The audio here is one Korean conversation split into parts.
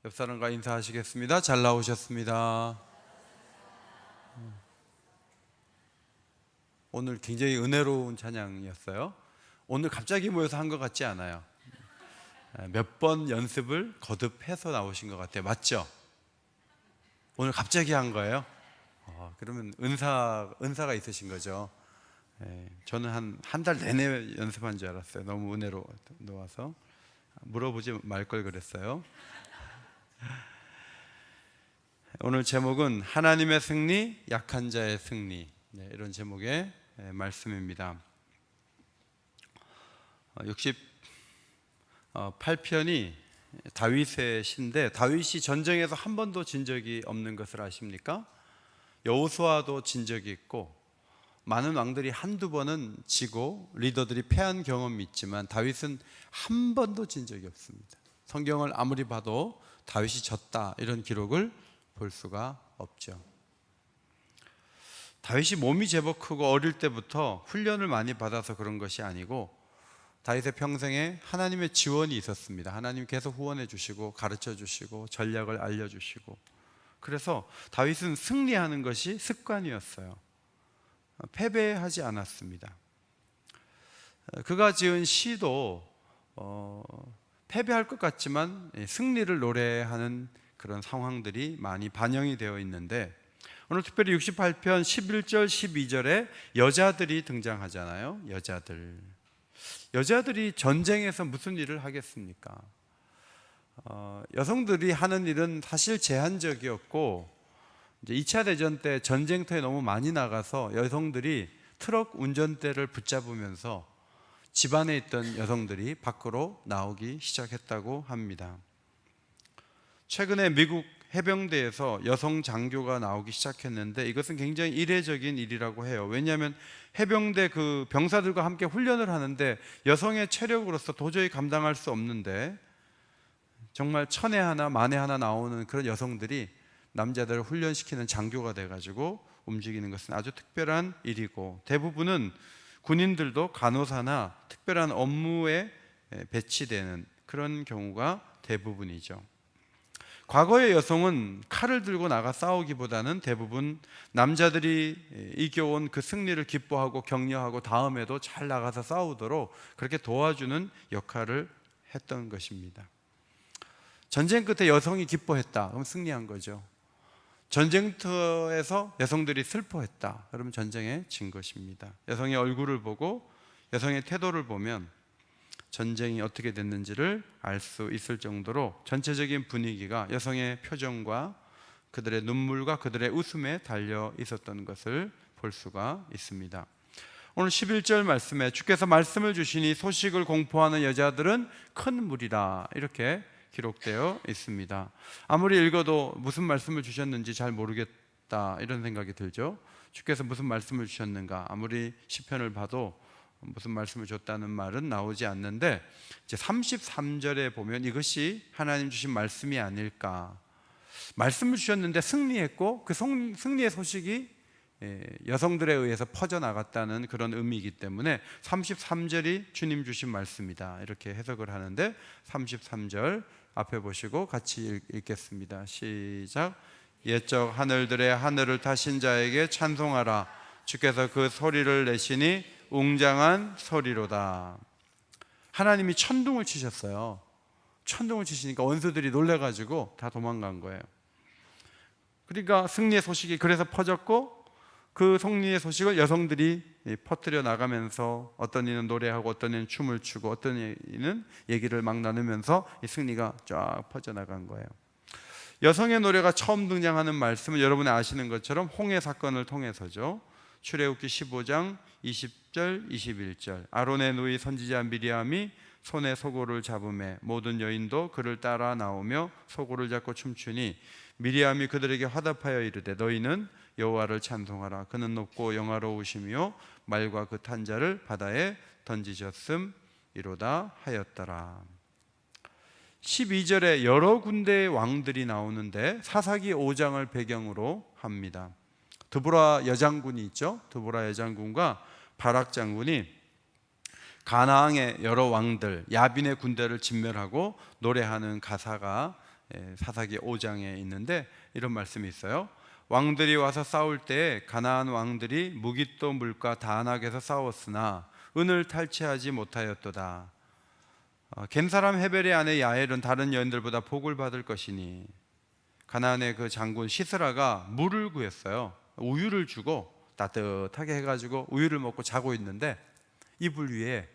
옆 사람과 인사하시겠습니다. 잘 나오셨습니다. 오늘 굉장히 은혜로운 찬양이었어요. 오늘 갑자기 모여서 한 것 같지 않아요. 몇 번 연습을 거듭해서 나오신 것 같아요. 맞죠? 오늘 갑자기 한 거예요? 그러면 은사가 있으신 거죠. 저는 한 달 내내 연습한 줄 알았어요. 너무 은혜로워서 물어보지 말 걸 그랬어요. 오늘 제목은 하나님의 승리, 약한 자의 승리, 이런 제목의 말씀입니다. 68편이 다윗의 시인데, 다윗이 전쟁에서 한 번도 진 적이 없는 것을 아십니까? 여호수아도 진 적이 있고 많은 왕들이 한두 번은 지고 리더들이 패한 경험이 있지만 다윗은 한 번도 진 적이 없습니다. 성경을 아무리 봐도 다윗이 졌다 이런 기록을 볼 수가 없죠. 다윗이 몸이 제법 크고 어릴 때부터 훈련을 많이 받아서 그런 것이 아니고 다윗의 평생에 하나님의 지원이 있었습니다. 하나님 계속 후원해 주시고 가르쳐 주시고 전략을 알려주시고, 그래서 다윗은 승리하는 것이 습관이었어요. 패배하지 않았습니다. 그가 지은 시도 패배할 것 같지만 승리를 노래하는 그런 상황들이 많이 반영이 되어 있는데, 오늘 특별히 68편 11절 12절에 여자들이 등장하잖아요. 여자들이 전쟁에서 무슨 일을 하겠습니까? 여성들이 하는 일은 사실 제한적이었고, 이제 2차 대전 때 전쟁터에 너무 많이 나가서 여성들이 트럭 운전대를 붙잡으면서 집안에 있던 여성들이 밖으로 나오기 시작했다고 합니다. 최근에 미국 해병대에서 여성 장교가 나오기 시작했는데 이것은 굉장히 이례적인 일이라고 해요. 왜냐하면 해병대 그 병사들과 함께 훈련을 하는데 여성의 체력으로서 도저히 감당할 수 없는데, 정말 천에 하나 만에 하나 나오는 그런 여성들이 남자들을 훈련시키는 장교가 돼가지고 움직이는 것은 아주 특별한 일이고, 대부분은 군인들도 간호사나 특별한 업무에 배치되는 그런 경우가 대부분이죠. 과거의 여성은 칼을 들고 나가 싸우기보다는 대부분 남자들이 이겨온 그 승리를 기뻐하고 격려하고 다음에도 잘 나가서 싸우도록 그렇게 도와주는 역할을 했던 것입니다. 전쟁 끝에 여성이 기뻐했다, 그럼 승리한 거죠. 전쟁터에서 여성들이 슬퍼했다, 그러면 전쟁에 진 것입니다. 여성의 얼굴을 보고 여성의 태도를 보면 전쟁이 어떻게 됐는지를 알 수 있을 정도로 전체적인 분위기가 여성의 표정과 그들의 눈물과 그들의 웃음에 달려 있었던 것을 볼 수가 있습니다. 오늘 11절 말씀에 주께서 말씀을 주시니 소식을 공포하는 여자들은 큰 무리라, 이렇게 기록되어 있습니다. 아무리 읽어도 무슨 말씀을 주셨는지 잘 모르겠다 이런 생각이 들죠. 주께서 무슨 말씀을 주셨는가, 아무리 시편을 봐도 무슨 말씀을 줬다는 말은 나오지 않는데, 이제 33절에 보면 이것이 하나님 주신 말씀이 아닐까. 말씀을 주셨는데 승리했고 그 승리의 소식이 여성들에 의해서 퍼져나갔다는 그런 의미이기 때문에 33절이 주님 주신 말씀이다, 이렇게 해석을 하는데, 33절 앞에 보시고 같이 읽겠습니다. 시작. 옛적 하늘들의 하늘을 타신 자에게 찬송하라. 주께서 그 소리를 내시니 웅장한 소리로다. 하나님이 천둥을 치셨어요. 천둥을 치시니까 원수들이 놀래가지고 다 도망간 거예요. 그러니까 승리의 소식이 그래서 퍼졌고, 그 승리의 소식을 여성들이 퍼뜨려 나가면서 어떤 이는 노래하고 어떤 이는 춤을 추고 어떤 이는 얘기를 막 나누면서 이 승리가 쫙 퍼져나간 거예요. 여성의 노래가 처음 등장하는 말씀은 여러분이 아시는 것처럼 홍해 사건을 통해서죠. 출애굽기 15장 20절 21절. 아론의 누이 선지자 미리암이 손에 소고를 잡음에 모든 여인도 그를 따라 나오며 소고를 잡고 춤추니 미리암이 그들에게 화답하여 이르되 너희는 여호와를 찬송하라. 그는 높고 영화로우시며 말과 그 탄 자를 바다에 던지셨음이로다 하였더라. 12절에 여러 군데의 왕들이 나오는데 사사기 5장을 배경으로 합니다. 드보라 여장군이 있죠. 드보라 여장군과 바락 장군이 가나안의 여러 왕들 야빈의 군대를 진멸하고 노래하는 가사가 사사기 5장에 있는데 이런 말씀이 있어요. 왕들이 와서 싸울 때에 가나안 왕들이 무깃도 물과 다낙에서 싸웠으나 은을 탈취하지 못하였도다. 겐 사람 헤벨의 아내 야엘은 다른 여인들보다 복을 받을 것이니, 가나안의 그 장군 시스라가 물을 구했어요. 우유를 주고 따뜻하게 해가지고 우유를 먹고 자고 있는데 이불 위에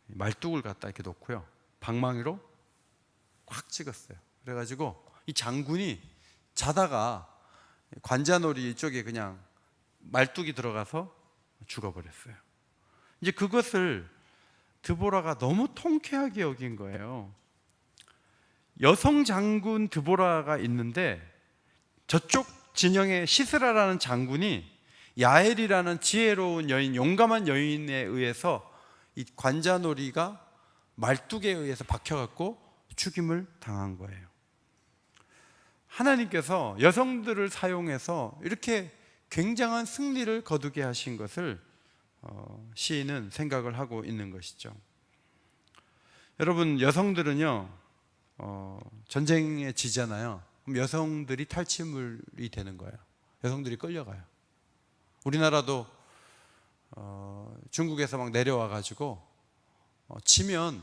말뚝을 갖다 이렇게 놓고요, 방망이로 꽉 찍었어요. 그래가지고 이 장군이 자다가 관자놀이 쪽에 그냥 말뚝이 들어가서 죽어버렸어요. 이제 그것을 드보라가 너무 통쾌하게 여긴 거예요. 여성 장군 드보라가 있는데 저쪽 진영의 시스라라는 장군이 야엘이라는 지혜로운 여인, 용감한 여인에 의해서 이 관자놀이가 말뚝에 의해서 박혀갖고 죽임을 당한 거예요. 하나님께서 여성들을 사용해서 이렇게 굉장한 승리를 거두게 하신 것을 시인은 생각을 하고 있는 것이죠. 여러분, 여성들은요 전쟁에 지잖아요. 그럼 여성들이 탈취물이 되는 거예요. 여성들이 끌려가요. 우리나라도 중국에서 막 내려와 가지고 치면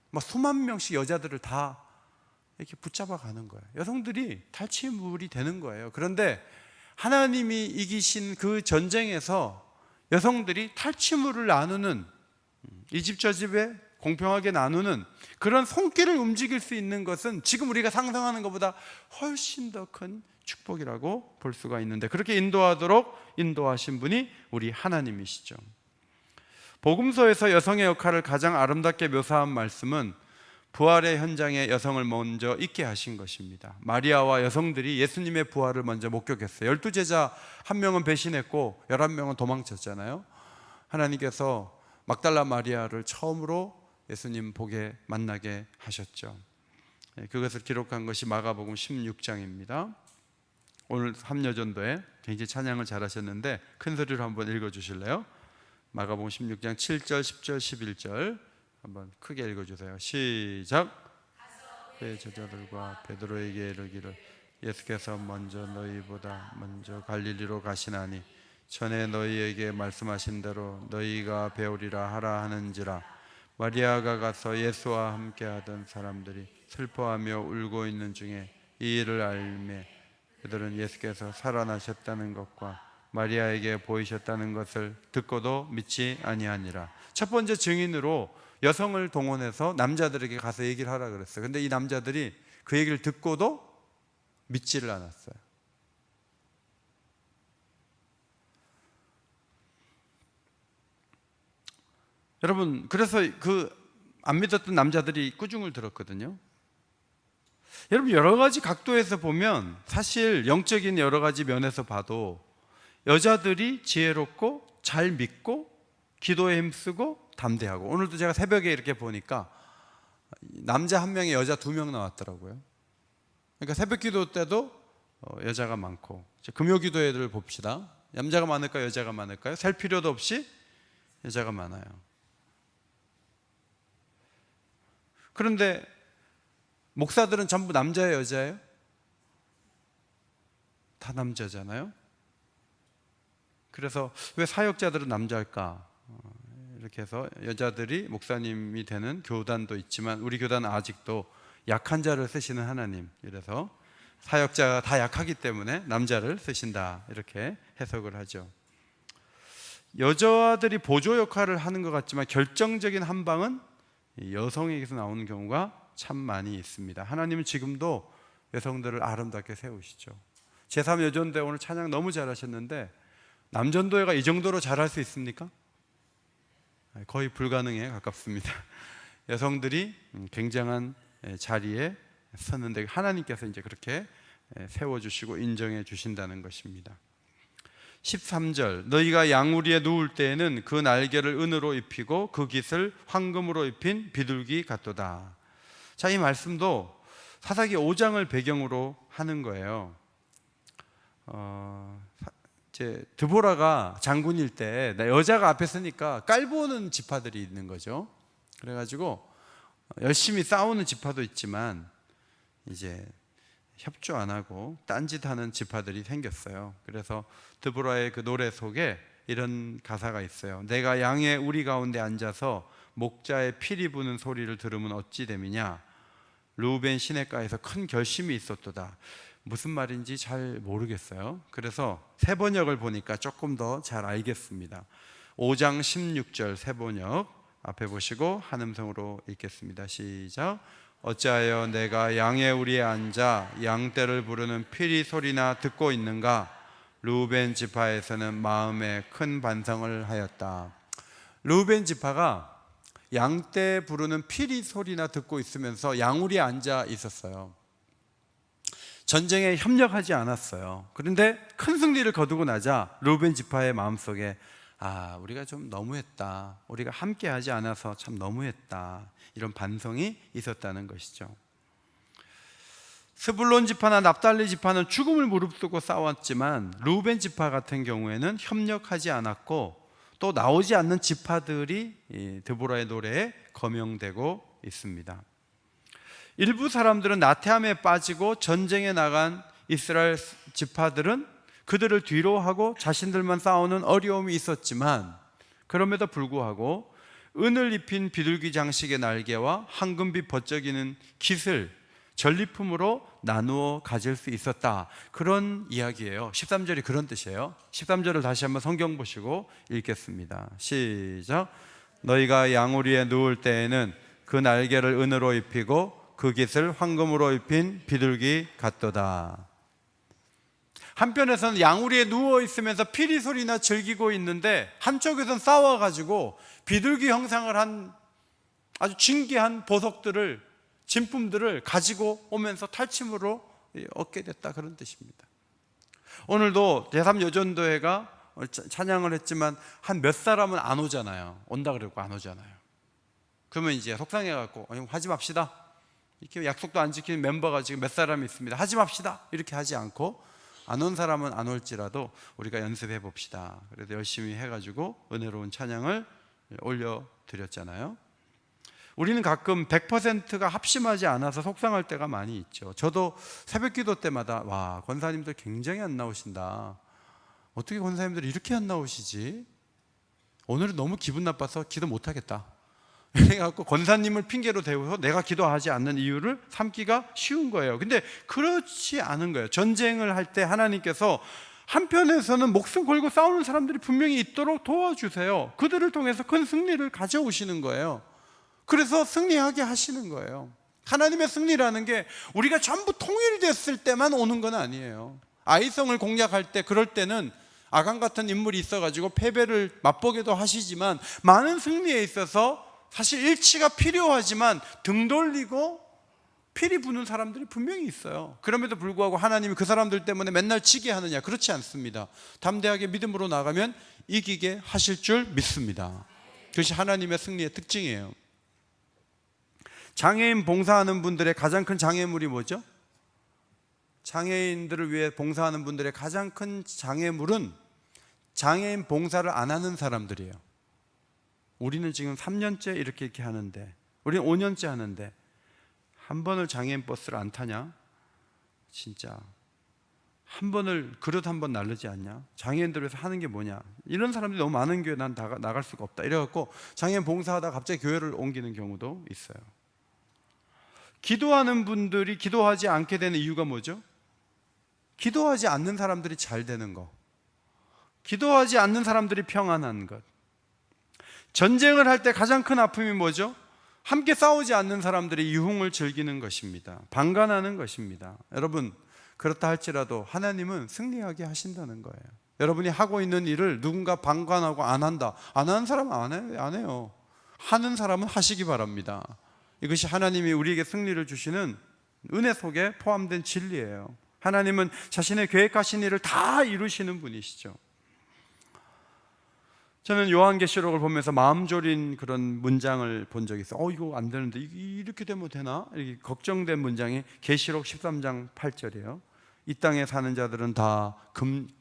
막 수만 명씩 여자들을 다 이렇게 붙잡아 가는 거예요. 여성들이 탈취물이 되는 거예요. 그런데 하나님이 이기신 그 전쟁에서 여성들이 탈취물을 나누는, 이 집 저 집에 공평하게 나누는 그런 손길을 움직일 수 있는 것은 지금 우리가 상상하는 것보다 훨씬 더 큰 축복이라고 볼 수가 있는데, 그렇게 인도하도록 인도하신 분이 우리 하나님이시죠. 복음서에서 여성의 역할을 가장 아름답게 묘사한 말씀은 부활의 현장에 여성을 먼저 있게 하신 것입니다. 마리아와 여성들이 예수님의 부활을 먼저 목격했어요. 12제자 1명은 배신했고 11명은 도망쳤잖아요. 하나님께서 막달라 마리아를 처음으로 예수님 복에 만나게 하셨죠. 그것을 기록한 것이 마가복음 16장입니다. 오늘 삼여전도에 굉장히 찬양을 잘하셨는데 큰 소리로 한번 읽어주실래요? 마가복음 16장 7절, 10절, 11절 한번 크게 읽어주세요. 시작. 그의 제자들과 베드로에게 이르기를 예수께서 먼저 너희보다 먼저 갈릴리로 가시나니 전에 너희에게 말씀하신 대로 너희가 배우리라 하라 하는지라. 마리아가 가서 예수와 함께하던 사람들이 슬퍼하며 울고 있는 중에 이 일을 알매 그들은 예수께서 살아나셨다는 것과 마리아에게 보이셨다는 것을 듣고도 믿지 아니하니라. 첫 번째 증인으로 여성을 동원해서 남자들에게 가서 얘기를 하라 그랬어요. 근데 이 남자들이 그 얘기를 듣고도 믿지를 않았어요. 여러분, 그래서 그 안 믿었던 남자들이 꾸중을 들었거든요. 여러분, 여러 가지 각도에서 보면 사실 영적인 여러 가지 면에서 봐도 여자들이 지혜롭고 잘 믿고 기도에 힘쓰고 담대하고, 오늘도 제가 새벽에 이렇게 보니까 남자 1명에 여자 2명 나왔더라고요. 그러니까 새벽 기도 때도 여자가 많고, 금요 기도회를 봅시다. 남자가 많을까요? 여자가 많을까요? 셀 필요도 없이 여자가 많아요. 그런데 목사들은 전부 남자예요, 여자예요? 다 남자잖아요. 그래서 왜 사역자들은 남자일까? 이렇게 해서 여자들이 목사님이 되는 교단도 있지만 우리 교단은 아직도 약한 자를 쓰시는 하나님, 이래서 사역자가 다 약하기 때문에 남자를 쓰신다, 이렇게 해석을 하죠. 여자들이 보조 역할을 하는 것 같지만 결정적인 한 방은 여성에게서 나오는 경우가 참 많이 있습니다. 하나님은 지금도 여성들을 아름답게 세우시죠. 제3여전도회 오늘 찬양 너무 잘하셨는데 남전도회가 이 정도로 잘할 수 있습니까? 거의 불가능에 가깝습니다. 여성들이 굉장한 자리에 섰는데 하나님께서 이제 그렇게 세워주시고 인정해 주신다는 것입니다. 13절, 너희가 양우리에 누울 때에는 그 날개를 은으로 입히고 그 깃을 황금으로 입힌 비둘기 같도다. 자, 이 말씀도 사사기 5장을 배경으로 하는 거예요. 이제 드보라가 장군일 때 여자가 앞에 서니까 깔보는 지파들이 있는 거죠. 그래가지고 열심히 싸우는 지파도 있지만 이제 협조 안 하고 딴짓하는 지파들이 생겼어요. 그래서 드보라의 그 노래 속에 이런 가사가 있어요. 내가 양의 우리 가운데 앉아서 목자의 피리 부는 소리를 들으면 어찌 됨이냐. 르우벤 시냇가에서 큰 결심이 있었도다. 무슨 말인지 잘 모르겠어요. 그래서 세번역을 보니까 조금 더 잘 알겠습니다. 5장 16절 세번역 앞에 보시고 한 음성으로 읽겠습니다. 시작. 어찌하여 내가 양의 우리에 앉아 양떼를 부르는 피리 소리나 듣고 있는가. 르우벤 지파에서는 마음에 큰 반성을 하였다. 르우벤 지파가 양떼 부르는 피리 소리나 듣고 있으면서 양우리에 앉아 있었어요. 전쟁에 협력하지 않았어요. 그런데 큰 승리를 거두고 나자 르우벤 지파의 마음속에 우리가 좀 너무했다. 우리가 함께하지 않아서 참 너무했다. 이런 반성이 있었다는 것이죠. 스불론 지파나 납달리 지파는 죽음을 무릅쓰고 싸웠지만 르우벤 지파 같은 경우에는 협력하지 않았고 또 나오지 않는 지파들이 드보라의 노래에 거명되고 있습니다. 일부 사람들은 나태함에 빠지고 전쟁에 나간 이스라엘 지파들은 그들을 뒤로 하고 자신들만 싸우는 어려움이 있었지만 그럼에도 불구하고 은을 입힌 비둘기 장식의 날개와 황금빛 번쩍이는 깃을 전리품으로 나누어 가질 수 있었다. 그런 이야기예요. 13절이 그런 뜻이에요. 13절을 다시 한번 성경 보시고 읽겠습니다. 시작. 너희가 양우리에 누울 때에는 그 날개를 은으로 입히고 그 깃을 황금으로 입힌 비둘기 같도다. 한편에서는 양우리에 누워 있으면서 피리 소리나 즐기고 있는데 한쪽에서는 싸워가지고 비둘기 형상을 한 아주 진귀한 보석들을 진품들을 가지고 오면서 탈취물로 얻게 됐다. 그런 뜻입니다. 오늘도 제3여전도회가 찬양을 했지만 한 몇 사람은 안 오잖아요. 온다 그러고 안 오잖아요. 그러면 이제 속상해갖고 하지 맙시다. 이렇게 약속도 안 지키는 멤버가 지금 몇 사람이 있습니다. 하지 맙시다. 이렇게 하지 않고 안 온 사람은 안 올지라도 우리가 연습해 봅시다. 그래서 열심히 해가지고 은혜로운 찬양을 올려드렸잖아요. 우리는 가끔 100%가 합심하지 않아서 속상할 때가 많이 있죠. 저도 새벽 기도 때마다 권사님들 굉장히 안 나오신다. 어떻게 권사님들이 이렇게 안 나오시지? 오늘은 너무 기분 나빠서 기도 못하겠다. 그래갖고 권사님을 핑계로 대고서 내가 기도하지 않는 이유를 삼기가 쉬운 거예요. 근데 그렇지 않은 거예요. 전쟁을 할 때 하나님께서 한편에서는 목숨 걸고 싸우는 사람들이 분명히 있도록 도와주세요. 그들을 통해서 큰 승리를 가져오시는 거예요. 그래서 승리하게 하시는 거예요. 하나님의 승리라는 게 우리가 전부 통일됐을 때만 오는 건 아니에요. 아이성을 공략할 때 그럴 때는 아간 같은 인물이 있어가지고 패배를 맛보게도 하시지만 많은 승리에 있어서 사실 일치가 필요하지만 등 돌리고 피리 부는 사람들이 분명히 있어요. 그럼에도 불구하고 하나님이 그 사람들 때문에 맨날 치게 하느냐? 그렇지 않습니다. 담대하게 믿음으로 나가면 이기게 하실 줄 믿습니다. 그것이 하나님의 승리의 특징이에요. 장애인 봉사하는 분들의 가장 큰 장애물이 뭐죠? 장애인들을 위해 봉사하는 분들의 가장 큰 장애물은 장애인 봉사를 안 하는 사람들이에요. 우리는 지금 3년째 이렇게 하는데, 우리는 5년째 하는데 한 번을 장애인 버스를 안 타냐? 진짜 한 번을 그릇 한 번 나르지 않냐? 장애인들 위해서 하는 게 뭐냐? 이런 사람들이 너무 많은 교회 난 나갈 수가 없다. 이래갖고 장애인 봉사하다 갑자기 교회를 옮기는 경우도 있어요. 기도하는 분들이 기도하지 않게 되는 이유가 뭐죠? 기도하지 않는 사람들이 잘 되는 거, 기도하지 않는 사람들이 평안한 것. 전쟁을 할 때 가장 큰 아픔이 뭐죠? 함께 싸우지 않는 사람들이 유흥을 즐기는 것입니다. 방관하는 것입니다. 여러분, 그렇다 할지라도 하나님은 승리하게 하신다는 거예요. 여러분이 하고 있는 일을 누군가 방관하고 안 한다, 안 하는 사람은 안 해요. 하는 사람은 하시기 바랍니다. 이것이 하나님이 우리에게 승리를 주시는 은혜 속에 포함된 진리예요. 하나님은 자신의 계획하신 일을 다 이루시는 분이시죠. 저는 요한계시록을 보면서 마음 졸인 그런 문장을 본 적이 있어요. 이거 안 되는데 이렇게 되면 되나? 이렇게 걱정된 문장이 계시록 13장 8절이에요. 이 땅에 사는 자들은 다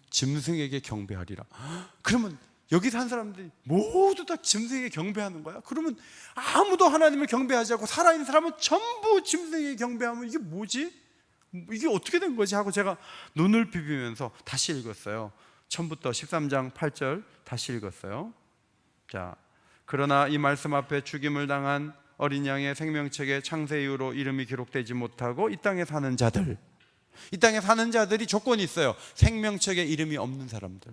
짐승에게 경배하리라. 그러면 여기 산 사람들이 모두 다 짐승에게 경배하는 거야? 그러면 아무도 하나님을 경배하지 않고 살아있는 사람은 전부 짐승에게 경배하면 이게 뭐지? 이게 어떻게 된 거지? 하고 제가 눈을 비비면서 다시 읽었어요. 처음부터 13장 8절 다시 읽었어요. 자, 그러나 이 말씀 앞에 죽임을 당한 어린 양의 생명책에 창세 이후로 이름이 기록되지 못하고 이 땅에 사는 자들, 이 땅에 사는 자들이 조건이 있어요. 생명책에 이름이 없는 사람들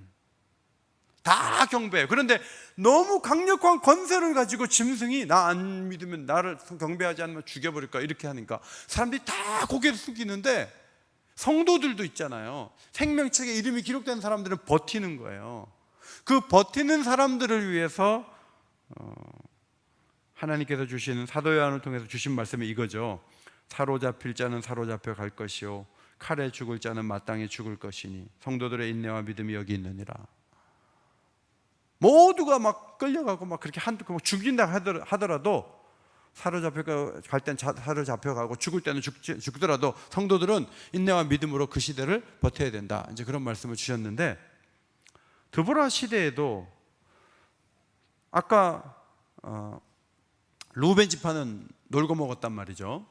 다 경배해요. 그런데 너무 강력한 권세를 가지고 짐승이 나 안 믿으면, 나를 경배하지 않으면 죽여버릴 거야 이렇게 하니까 사람들이 다 고개를 숙이는데, 성도들도 있잖아요. 생명책에 이름이 기록된 사람들은 버티는 거예요. 그 버티는 사람들을 위해서 하나님께서 주시는 사도 요한을 통해서 주신 말씀이 이거죠. 사로잡힐 자는 사로잡혀 갈 것이요 칼에 죽을 자는 마땅히 죽을 것이니 성도들의 인내와 믿음이 여기 있느니라. 모두가 막 끌려가고 막 그렇게 죽인다 하더라도, 사로잡혀 갈 땐 사로잡혀가고 죽을 때는 죽더라도 성도들은 인내와 믿음으로 그 시대를 버텨야 된다. 이제 그런 말씀을 주셨는데, 드보라 시대에도 아까 루벤 지파는 놀고 먹었단 말이죠.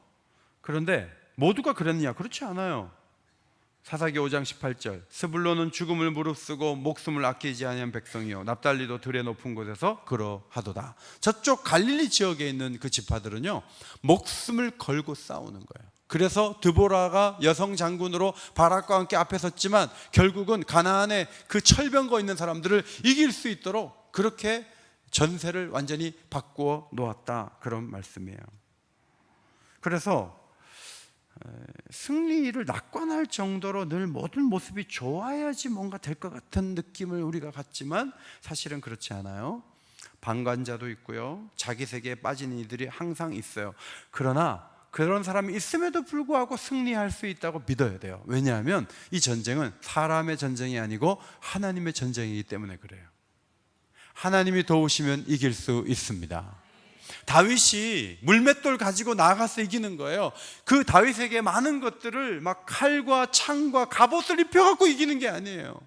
그런데 모두가 그랬느냐? 그렇지 않아요. 사사기 5장 18절 스불론은 죽음을 무릅쓰고 목숨을 아끼지 아니한 백성이요 납달리도 들의 높은 곳에서 그러하도다. 저쪽 갈릴리 지역에 있는 그 지파들은요 목숨을 걸고 싸우는 거예요. 그래서 드보라가 여성 장군으로 바락과 함께 앞에 섰지만 결국은 가나안에 그 철병거 있는 사람들을 이길 수 있도록 그렇게 전세를 완전히 바꾸어 놓았다, 그런 말씀이에요. 그래서 승리를 낙관할 정도로 늘 모든 모습이 좋아야지 뭔가 될 것 같은 느낌을 우리가 갖지만 사실은 그렇지 않아요. 방관자도 있고요, 자기 세계에 빠진 이들이 항상 있어요. 그러나 그런 사람이 있음에도 불구하고 승리할 수 있다고 믿어야 돼요. 왜냐하면 이 전쟁은 사람의 전쟁이 아니고 하나님의 전쟁이기 때문에 그래요. 하나님이 도우시면 이길 수 있습니다. 다윗이 물맷돌 가지고 나가서 이기는 거예요. 그 다윗에게 많은 것들을 막 칼과 창과 갑옷을 입혀갖고 이기는 게 아니에요.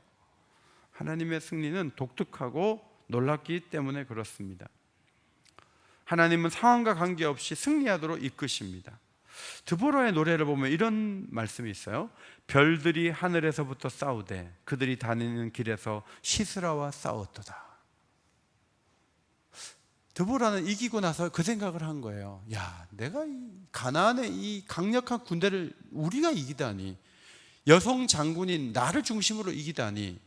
하나님의 승리는 독특하고 놀랍기 때문에 그렇습니다. 하나님은 상황과 관계없이 승리하도록 이끄십니다. 드보라의 노래를 보면 이런 말씀이 있어요. 별들이 하늘에서부터 싸우되 그들이 다니는 길에서 시스라와 싸웠도다. 드보라는 이기고 나서 그 생각을 한 거예요. 야, 내가 이 가나안의 이 강력한 군대를 우리가 이기다니, 여성 장군인 나를 중심으로 이기다니,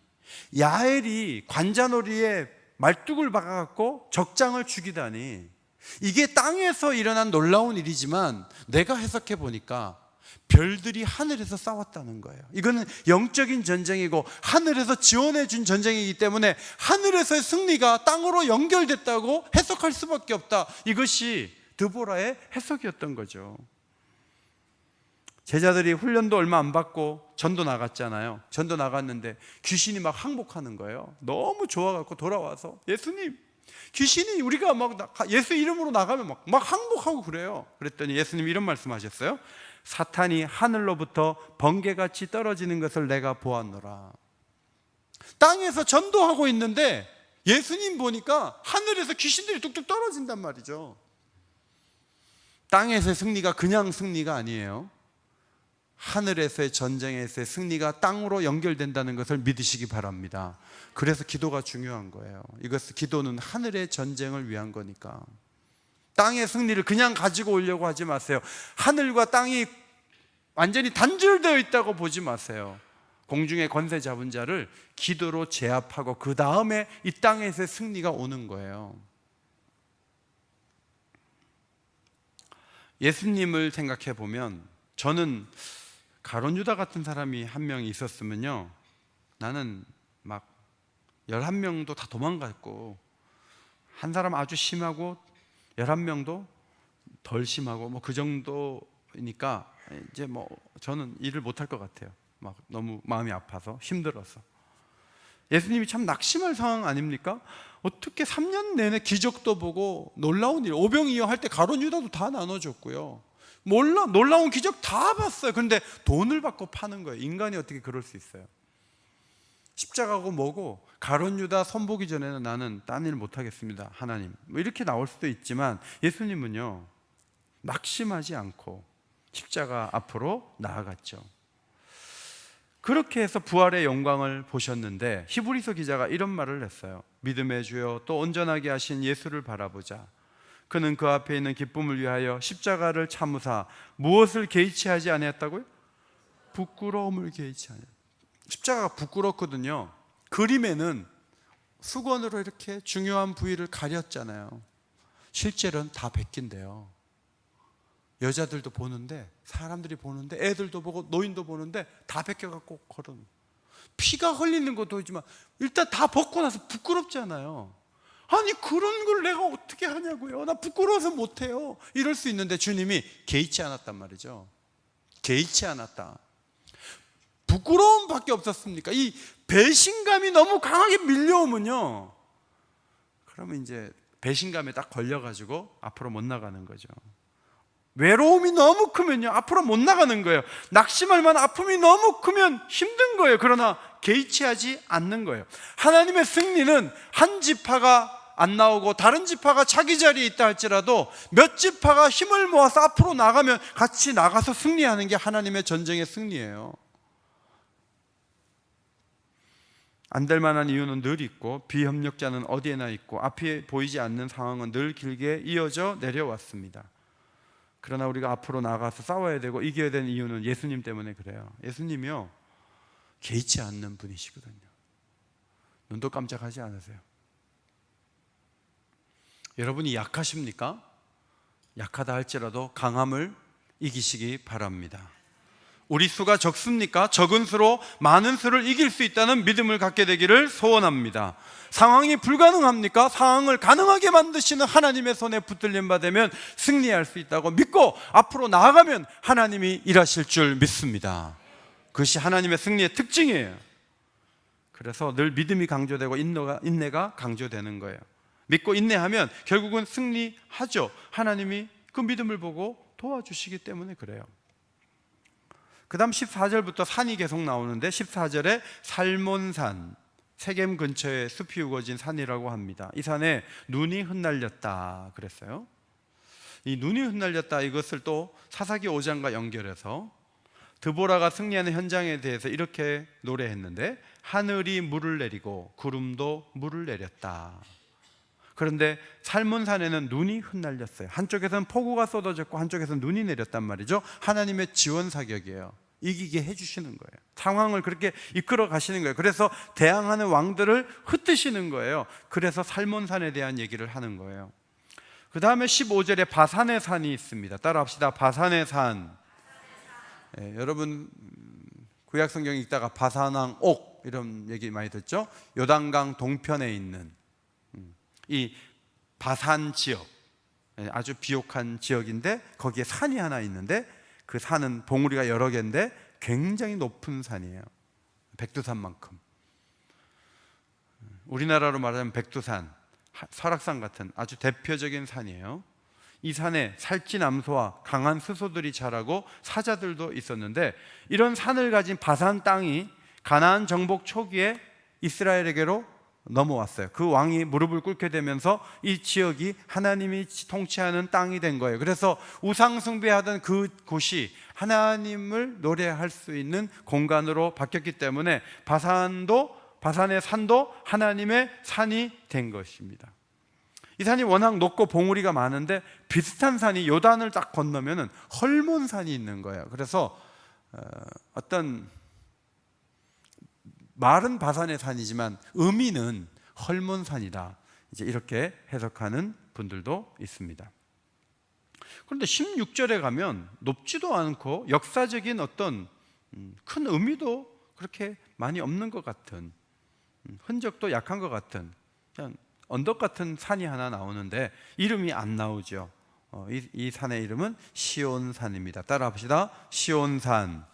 야엘이 관자놀이에 말뚝을 박아갖고 적장을 죽이다니, 이게 땅에서 일어난 놀라운 일이지만 내가 해석해 보니까 별들이 하늘에서 싸웠다는 거예요. 이거는 영적인 전쟁이고 하늘에서 지원해 준 전쟁이기 때문에 하늘에서의 승리가 땅으로 연결됐다고 해석할 수밖에 없다. 이것이 드보라의 해석이었던 거죠. 제자들이 훈련도 얼마 안 받고 전도 나갔잖아요. 전도 나갔는데 귀신이 막 항복하는 거예요. 너무 좋아갖고 돌아와서 예수님, 귀신이 우리가 막 예수 이름으로 나가면 막 항복하고 그래요. 그랬더니 예수님이 이런 말씀하셨어요. 사탄이 하늘로부터 번개같이 떨어지는 것을 내가 보았노라. 땅에서 전도하고 있는데 예수님 보니까 하늘에서 귀신들이 뚝뚝 떨어진단 말이죠. 땅에서의 승리가 그냥 승리가 아니에요. 하늘에서의 전쟁에서의 승리가 땅으로 연결된다는 것을 믿으시기 바랍니다. 그래서 기도가 중요한 거예요. 기도는 하늘의 전쟁을 위한 거니까. 땅의 승리를 그냥 가지고 오려고 하지 마세요. 하늘과 땅이 완전히 단절되어 있다고 보지 마세요. 공중의 권세 잡은 자를 기도로 제압하고 그 다음에 이 땅에서의 승리가 오는 거예요. 예수님을 생각해 보면, 저는 가룟 유다 같은 사람이 한 명 있었으면요, 나는 막 11명도 다 도망갔고, 한 사람 아주 심하고 11명도 덜 심하고 뭐 그 정도니까 이제 뭐 저는 일을 못할 것 같아요. 막 너무 마음이 아파서 힘들어서. 예수님이 참 낙심할 상황 아닙니까? 어떻게 3년 내내 기적도 보고 놀라운 일, 오병이어 할 때 가룟 유다도 다 나눠줬고요, 놀라운 기적 다 봤어요. 그런데 돈을 받고 파는 거예요. 인간이 어떻게 그럴 수 있어요? 십자가고 뭐고, 가룟 유다 손보기 전에는 나는 딴 일 못하겠습니다 하나님, 뭐 이렇게 나올 수도 있지만, 예수님은요 낙심하지 않고 십자가 앞으로 나아갔죠. 그렇게 해서 부활의 영광을 보셨는데, 히브리서 기자가 이런 말을 했어요. 믿음의 주여 또 온전하게 하신 예수를 바라보자. 그는 그 앞에 있는 기쁨을 위하여 십자가를 참으사 무엇을 개의치 하지 아니했다고요? 부끄러움을 개의치 아니했다. 십자가가 부끄럽거든요. 그림에는 수건으로 이렇게 중요한 부위를 가렸잖아요. 실제로는 다 벗긴대요. 여자들도 보는데, 사람들이 보는데, 애들도 보고 노인도 보는데 다 벗겨갖고 걸어. 피가 흘리는 것도 있지만 일단 다 벗고 나서 부끄럽잖아요. 아니 그런 걸 내가 어떻게 하냐고요. 나 부끄러워서 못해요. 이럴 수 있는데 주님이 개의치 않았단 말이죠. 개의치 않았다. 부끄러움밖에 없었습니까? 이 배신감이 너무 강하게 밀려오면요, 그러면 이제 배신감에 딱 걸려가지고 앞으로 못 나가는 거죠. 외로움이 너무 크면요 앞으로 못 나가는 거예요. 낙심할 만한 아픔이 너무 크면 힘든 거예요. 그러나 개의치 하지 않는 거예요. 하나님의 승리는 한 지파가 안 나오고 다른 지파가 자기 자리에 있다 할지라도 몇 지파가 힘을 모아서 앞으로 나가면 같이 나가서 승리하는 게 하나님의 전쟁의 승리예요. 안 될 만한 이유는 늘 있고, 비협력자는 어디에나 있고, 앞이 보이지 않는 상황은 늘 길게 이어져 내려왔습니다. 그러나 우리가 앞으로 나가서 싸워야 되고 이겨야 되는 이유는 예수님 때문에 그래요. 예수님이요 개의치 않는 분이시거든요. 눈도 깜짝하지 않으세요. 여러분이 약하십니까? 약하다 할지라도 강함을 이기시기 바랍니다. 우리 수가 적습니까? 적은 수로 많은 수를 이길 수 있다는 믿음을 갖게 되기를 소원합니다. 상황이 불가능합니까? 상황을 가능하게 만드시는 하나님의 손에 붙들림 받으면 승리할 수 있다고 믿고 앞으로 나아가면 하나님이 일하실 줄 믿습니다. 그것이 하나님의 승리의 특징이에요. 그래서 늘 믿음이 강조되고 인내가 강조되는 거예요. 믿고 인내하면 결국은 승리하죠. 하나님이 그 믿음을 보고 도와주시기 때문에 그래요. 그 다음 14절부터 산이 계속 나오는데, 14절에 살몬산, 세겜 근처에 숲이 우거진 산이라고 합니다. 이 산에 눈이 흩날렸다 그랬어요. 이 눈이 흩날렸다, 이것을 또 사사기 5장과 연결해서 드보라가 승리하는 현장에 대해서 이렇게 노래했는데, 하늘이 물을 내리고 구름도 물을 내렸다. 그런데 살몬산에는 눈이 흩날렸어요. 한쪽에서는 폭우가 쏟아졌고 한쪽에서는 눈이 내렸단 말이죠. 하나님의 지원 사격이에요. 이기게 해주시는 거예요. 상황을 그렇게 이끌어 가시는 거예요. 그래서 대항하는 왕들을 흩으시는 거예요. 그래서 살몬산에 대한 얘기를 하는 거예요. 그 다음에 15절에 바산의 산이 있습니다. 따라합시다. 바산의 산. 여러분 구약 성경 읽다가 바산왕 옥 이런 얘기 많이 듣죠. 요단강 동편에 있는 이 바산 지역, 아주 비옥한 지역인데 거기에 산이 하나 있는데, 그 산은 봉우리가 여러 개인데 굉장히 높은 산이에요. 백두산만큼. 우리나라로 말하면 백두산, 설악산 같은 아주 대표적인 산이에요. 이 산에 살찌남소와 강한 스소들이 자라고 사자들도 있었는데, 이런 산을 가진 바산 땅이 가나안 정복 초기에 이스라엘에게로 넘어왔어요. 그 왕이 무릎을 꿇게 되면서 이 지역이 하나님이 통치하는 땅이 된 거예요. 그래서 우상 숭배하던 그 곳이 하나님을 노래할 수 있는 공간으로 바뀌었기 때문에 바산의 산도 하나님의 산이 된 것입니다. 이 산이 워낙 높고 봉우리가 많은데 비슷한 산이 요단을 딱 건너면은 헐몬산이 있는 거예요. 그래서 어떤 말은 바산의 산이지만 의미는 헐몬산이다, 이제 이렇게 해석하는 분들도 있습니다. 그런데 16절에 가면 높지도 않고 역사적인 어떤 큰 의미도 그렇게 많이 없는 것 같은, 흔적도 약한 것 같은 그냥 언덕 같은 산이 하나 나오는데 이름이 안 나오죠. 이 산의 이름은 시온산입니다. 따라 합시다. 시온산.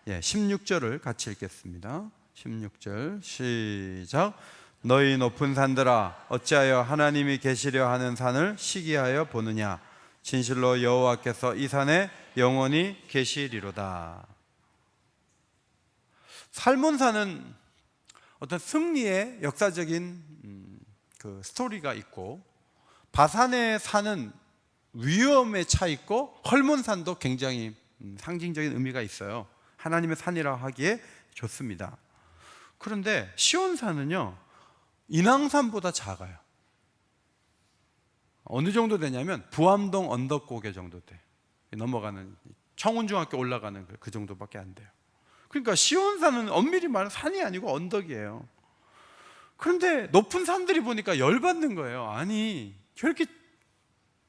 16절을 같이 읽겠습니다. 16절 시작. 너희 높은 산들아, 어찌하여 하나님이 계시려 하는 산을 시기하여 보느냐. 진실로 여호와께서 이 산에 영원히 계시리로다. 살몬산은 어떤 승리의 역사적인 그 스토리가 있고, 바산에 사는 위험에 차 있고, 헐몬산도 굉장히 상징적인 의미가 있어요. 하나님의 산이라 하기에 좋습니다. 그런데 시온산은요, 인왕산보다 작아요. 어느 정도 되냐면 부암동 언덕고개 정도 돼. 넘어가는 청운중학교 올라가는 그 정도밖에 안 돼요. 그러니까 시온산은 엄밀히 말하면 산이 아니고 언덕이에요. 그런데 높은 산들이 보니까 열받는 거예요. 아니, 저렇게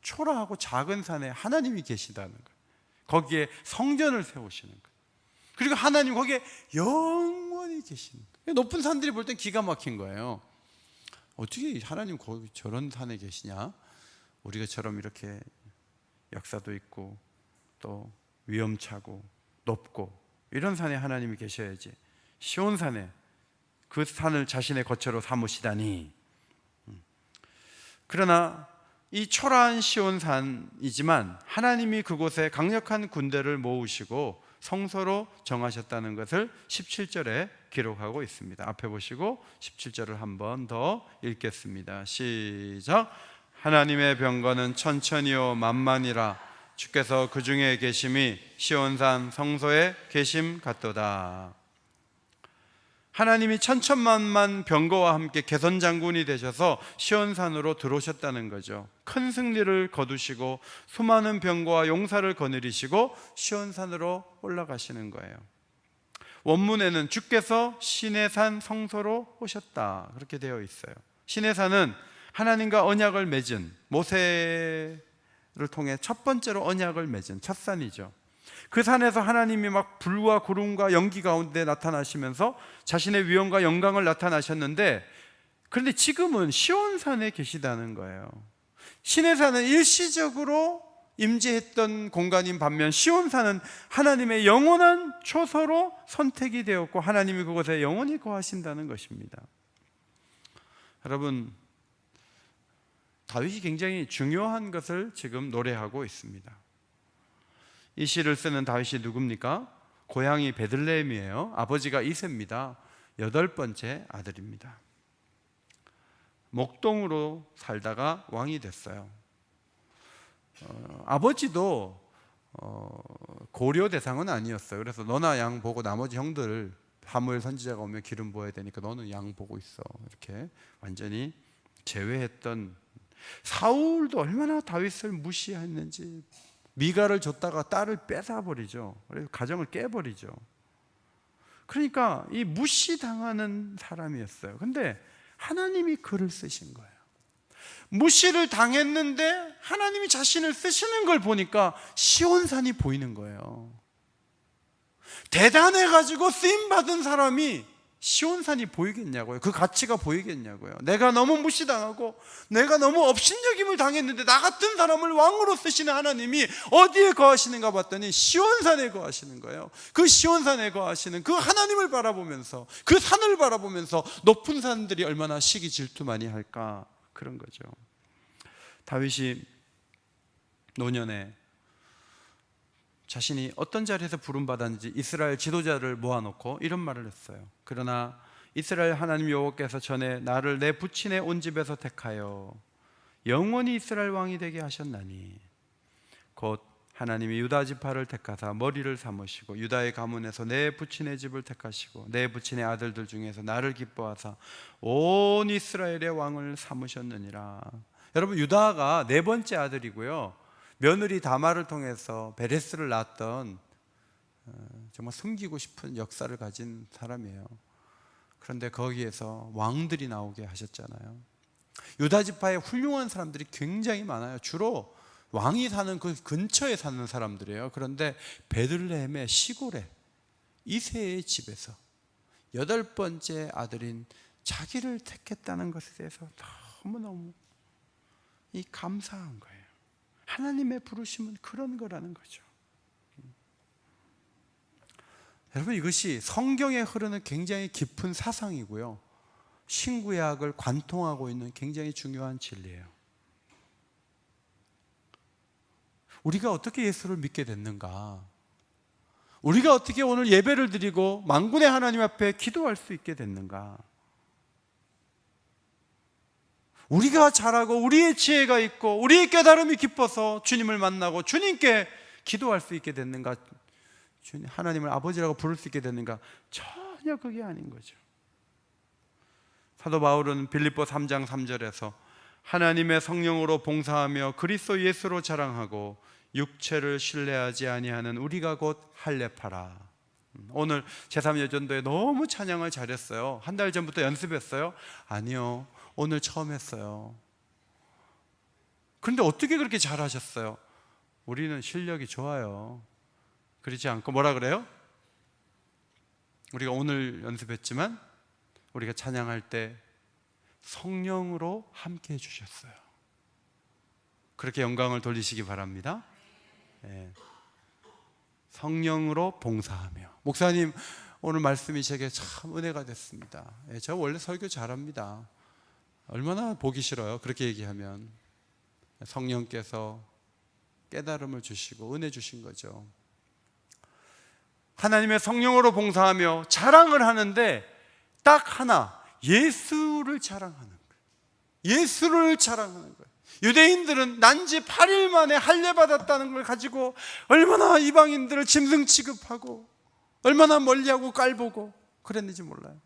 초라하고 작은 산에 하나님이 계시다는 거예요. 거기에 성전을 세우시는 거예요. 그리고 하나님 거기에 영원히 계시는 거예요. 높은 산들이 볼 땐 기가 막힌 거예요. 어떻게 하나님 거기 저런 산에 계시냐? 우리가처럼 이렇게 역사도 있고 또 위험차고 높고 이런 산에 하나님이 계셔야지, 시온산에 그 산을 자신의 거처로 삼으시다니. 그러나 이 초라한 시온산이지만 하나님이 그곳에 강력한 군대를 모으시고 성소로 정하셨다는 것을 17절에 기록하고 있습니다. 앞에 보시고 17절을 한 번 더 읽겠습니다. 시작. 하나님의 병거는 천천히요 만만이라 주께서 그 중에 계심이 시온산 성소에 계심 같도다. 하나님이 천천만만 병거와 함께 개선 장군이 되셔서 시온산으로 들어오셨다는 거죠. 큰 승리를 거두시고 수많은 병거와 용사를 거느리시고 시온산으로 올라가시는 거예요. 원문에는 주께서 시내산 성소로 오셨다, 그렇게 되어 있어요. 시내산은 하나님과 언약을 맺은, 모세를 통해 첫 번째로 언약을 맺은 첫 산이죠. 그 산에서 하나님이 막 불과 구름과 연기 가운데 나타나시면서 자신의 위엄과 영광을 나타나셨는데, 그런데 지금은 시온산에 계시다는 거예요. 시내산은 일시적으로 임재했던 공간인 반면 시온산은 하나님의 영원한 초소로 선택이 되었고 하나님이 그곳에 영원히 거하신다는 것입니다. 여러분, 다윗이 굉장히 중요한 것을 지금 노래하고 있습니다. 이 시를 쓰는 다윗이 누굽니까? 고향이 베들레헴이에요. 아버지가 이새입니다. 8번째 아들입니다. 목동으로 살다가 왕이 됐어요. 아버지도 고려 대상은 아니었어요. 그래서 너나 양 보고 나머지 형들, 사무엘 선지자가 오면 기름 부어야 되니까 너는 양 보고 있어, 이렇게 완전히 제외했던. 사울도 얼마나 다윗을 무시했는지, 미가를 줬다가 딸을 뺏어버리죠. 그래서 가정을 깨버리죠. 그러니까 이 무시당하는 사람이었어요. 근데 하나님이 그를 쓰신 거예요. 무시를 당했는데 하나님이 자신을 쓰시는 걸 보니까 시온산이 보이는 거예요. 대단해가지고 쓰임받은 사람이 시온산이 보이겠냐고요? 그 가치가 보이겠냐고요? 내가 너무 무시당하고 내가 너무 업신여김을 당했는데 나 같은 사람을 왕으로 쓰시는 하나님이 어디에 거하시는가 봤더니 시온산에 거하시는 거예요. 그 시온산에 거하시는 그 하나님을 바라보면서, 그 산을 바라보면서 높은 산들이 얼마나 시기 질투 많이 할까, 그런 거죠. 다윗이 노년에 자신이 어떤 자리에서 부름받았는지 이스라엘 지도자를 모아놓고 이런 말을 했어요. 그러나 이스라엘 하나님 여호와께서 전에 나를 내 부친의 온 집에서 택하여 영원히 이스라엘 왕이 되게 하셨나니 곧 하나님이 유다 지파를 택하사 머리를 삼으시고 유다의 가문에서 내 부친의 집을 택하시고 내 부친의 아들들 중에서 나를 기뻐하사 온 이스라엘의 왕을 삼으셨느니라. 여러분, 유다가 4번째 아들이고요, 며느리 다말을 통해서 베레스를 낳았던 정말 숨기고 싶은 역사를 가진 사람이에요. 그런데 거기에서 왕들이 나오게 하셨잖아요. 유다 지파에 훌륭한 사람들이 굉장히 많아요. 주로 왕이 사는 그 근처에 사는 사람들이에요. 그런데 베들레헴의 시골에 이새의 집에서 8번째 아들인 자기를 택했다는 것에 대해서 너무너무 감사한 거예요. 하나님의 부르심은 그런 거라는 거죠. 여러분, 이것이 성경에 흐르는 굉장히 깊은 사상이고요, 신구약을 관통하고 있는 굉장히 중요한 진리예요. 우리가 어떻게 예수를 믿게 됐는가? 우리가 어떻게 오늘 예배를 드리고 만군의 하나님 앞에 기도할 수 있게 됐는가? 우리가 잘하고 우리의 지혜가 있고 우리의 깨달음이 깊어서 주님을 만나고 주님께 기도할 수 있게 됐는가, 하나님을 아버지라고 부를 수 있게 됐는가? 전혀 그게 아닌 거죠. 사도 바울은 빌립보 3장 3절에서 하나님의 성령으로 봉사하며 그리스도 예수로 자랑하고 육체를 신뢰하지 아니하는 우리가 곧 할례파라. 오늘 제3여전도에 너무 찬양을 잘했어요. 한 달 전부터 연습했어요? 아니요, 오늘 처음 했어요. 그런데 어떻게 그렇게 잘하셨어요? 우리는 실력이 좋아요. 그렇지 않고 뭐라 그래요? 우리가 오늘 연습했지만 우리가 찬양할 때 성령으로 함께 해주셨어요. 그렇게 영광을 돌리시기 바랍니다. 네. 성령으로 봉사하며. 목사님, 오늘 말씀이 제게 참 은혜가 됐습니다. 네, 제가 원래 설교 잘합니다. 얼마나 보기 싫어요, 그렇게 얘기하면. 성령께서 깨달음을 주시고 은혜 주신 거죠. 하나님의 성령으로 봉사하며 자랑을 하는데 딱 하나, 예수를 자랑하는 거예요. 예수를 자랑하는 거예요. 유대인들은 난지 8일 만에 할례 받았다는 걸 가지고 얼마나 이방인들을 짐승 취급하고 얼마나 멀리하고 깔보고 그랬는지 몰라요.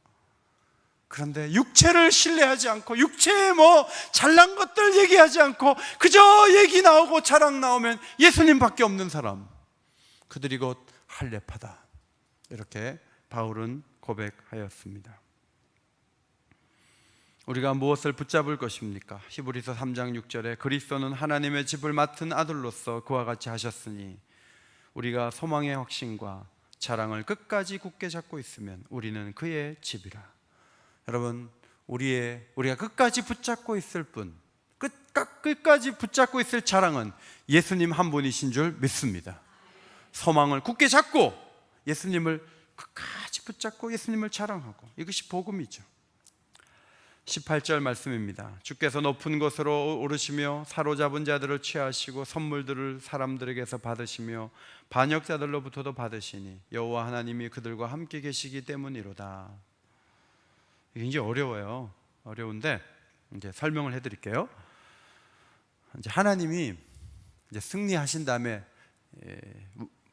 그런데 육체를 신뢰하지 않고 육체에 뭐 잘난 것들 얘기하지 않고 그저 얘기 나오고 자랑 나오면 예수님밖에 없는 사람, 그들이 곧 할례파다, 이렇게 바울은 고백하였습니다. 우리가 무엇을 붙잡을 것입니까? 히브리서 3장 6절에 그리스도는 하나님의 집을 맡은 아들로서 그와 같이 하셨으니 우리가 소망의 확신과 자랑을 끝까지 굳게 잡고 있으면 우리는 그의 집이라. 여러분, 우리가 끝까지 붙잡고 있을 분, 끝까지 붙잡고 있을 자랑은 예수님 한 분이신 줄 믿습니다. 소망을 굳게 잡고 예수님을 끝까지 붙잡고 예수님을 자랑하고, 이것이 복음이죠. 18절 말씀입니다. 주께서 높은 곳으로 오르시며 사로잡은 자들을 취하시고 선물들을 사람들에게서 받으시며 반역자들로부터도 받으시니 여호와 하나님이 그들과 함께 계시기 때문이로다. 이게 이제 어려워요. 어려운데 이제 설명을 해드릴게요. 이제 하나님이 이제 승리하신 다음에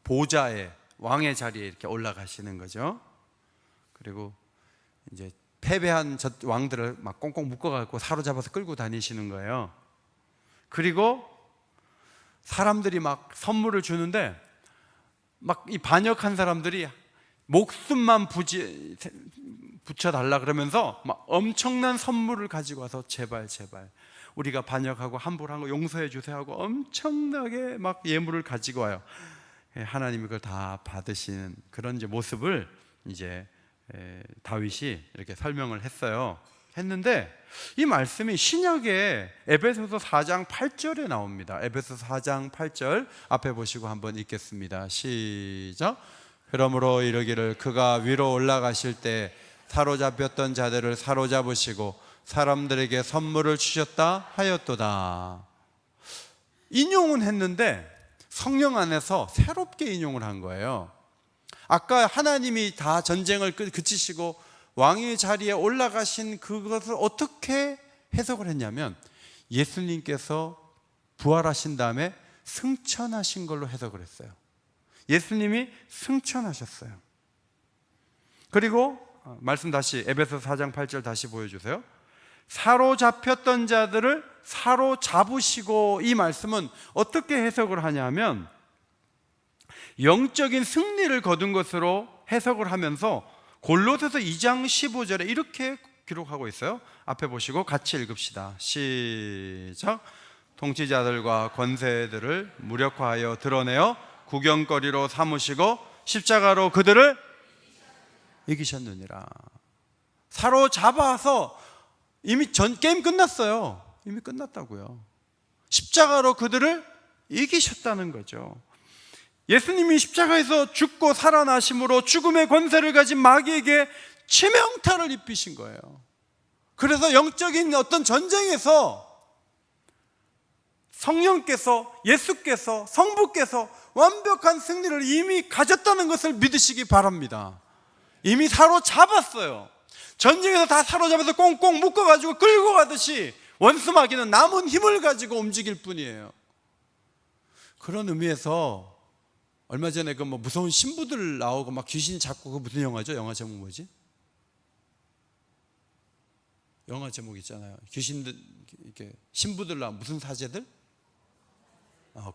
보좌에, 왕의 자리에 이렇게 올라가시는 거죠. 그리고 이제 패배한 왕들을 막 꽁꽁 묶어갖고 사로잡아서 끌고 다니시는 거예요. 그리고 사람들이 막 선물을 주는데 막 이 반역한 사람들이 목숨만 붙여달라 그러면서 막 엄청난 선물을 가지고 와서 제발 우리가 반역하고 함부로 한 거 용서해 주세요 하고 엄청나게 막 예물을 가지고 와요. 하나님이 그걸 다 받으시는 그런 이제 모습을 이제 다윗이 이렇게 설명을 했는데 이 말씀이 신약에 에베소서 4장 8절에 나옵니다. 에베소서 4장 8절 앞에 보시고 한번 읽겠습니다. 시작. 그러므로 이르기를 그가 위로 올라가실 때 사로잡혔던 자들을 사로잡으시고 사람들에게 선물을 주셨다 하였도다. 인용은 했는데 성령 안에서 새롭게 인용을 한 거예요. 아까 하나님이 다 전쟁을 그치시고 왕의 자리에 올라가신 그것을 어떻게 해석을 했냐면 예수님께서 부활하신 다음에 승천하신 걸로 해석을 했어요. 예수님이 승천하셨어요. 그리고 말씀 다시 에베소서 4장 8절 다시 보여주세요. 사로잡혔던 자들을 사로잡으시고, 이 말씀은 어떻게 해석을 하냐면 영적인 승리를 거둔 것으로 해석을 하면서 골로새서 2장 15절에 이렇게 기록하고 있어요. 앞에 보시고 같이 읽읍시다. 시작. 통치자들과 권세들을 무력화하여 드러내어 구경거리로 삼으시고 십자가로 그들을 이기셨느니라. 사로잡아서 이미 게임 끝났어요. 이미 끝났다고요. 십자가로 그들을 이기셨다는 거죠. 예수님이 십자가에서 죽고 살아나심으로 죽음의 권세를 가진 마귀에게 치명타를 입히신 거예요. 그래서 영적인 어떤 전쟁에서 성령께서, 예수께서, 성부께서 완벽한 승리를 이미 가졌다는 것을 믿으시기 바랍니다. 이미 사로잡았어요. 전쟁에서 다 사로잡아서 꽁꽁 묶어가지고 끌고 가듯이 원수 마귀는 남은 힘을 가지고 움직일 뿐이에요. 그런 의미에서 얼마 전에 그 뭐 무서운 신부들 나오고 막 귀신 잡고, 그 무슨 영화죠? 영화 제목 뭐지? 영화 제목 있잖아요. 귀신들 이렇게 신부들 나오고 무슨 사제들?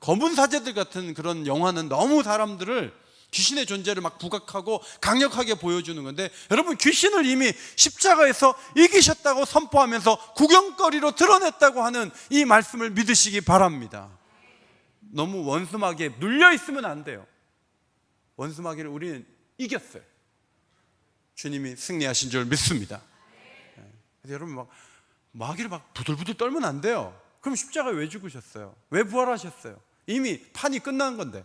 검은 사제들 같은 그런 영화는 너무 사람들을 귀신의 존재를 막 부각하고 강력하게 보여주는 건데, 여러분 귀신을 이미 십자가에서 이기셨다고 선포하면서 구경거리로 드러냈다고 하는 이 말씀을 믿으시기 바랍니다. 너무 원수마귀에 눌려 있으면 안 돼요. 원수마귀를 우리는 이겼어요. 주님이 승리하신 줄 믿습니다. 그래서 여러분 막 마귀를 막 부들부들 떨면 안 돼요. 그럼 십자가에 왜 죽으셨어요? 왜 부활하셨어요? 이미 판이 끝난 건데.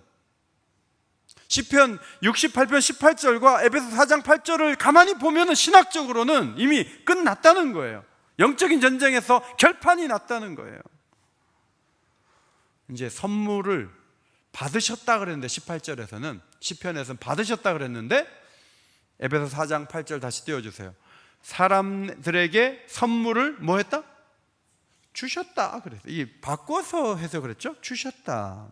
시편 68편 18절과 에베소 4장 8절을 가만히 보면 신학적으로는 이미 끝났다는 거예요. 영적인 전쟁에서 결판이 났다는 거예요. 이제 선물을 받으셨다 그랬는데, 18절에서는, 시편에서는 받으셨다 그랬는데, 에베소 4장 8절 다시 띄워주세요. 사람들에게 선물을 뭐 했다? 주셨다 그랬어요. 이게 바꿔서 해서 그랬죠? 주셨다.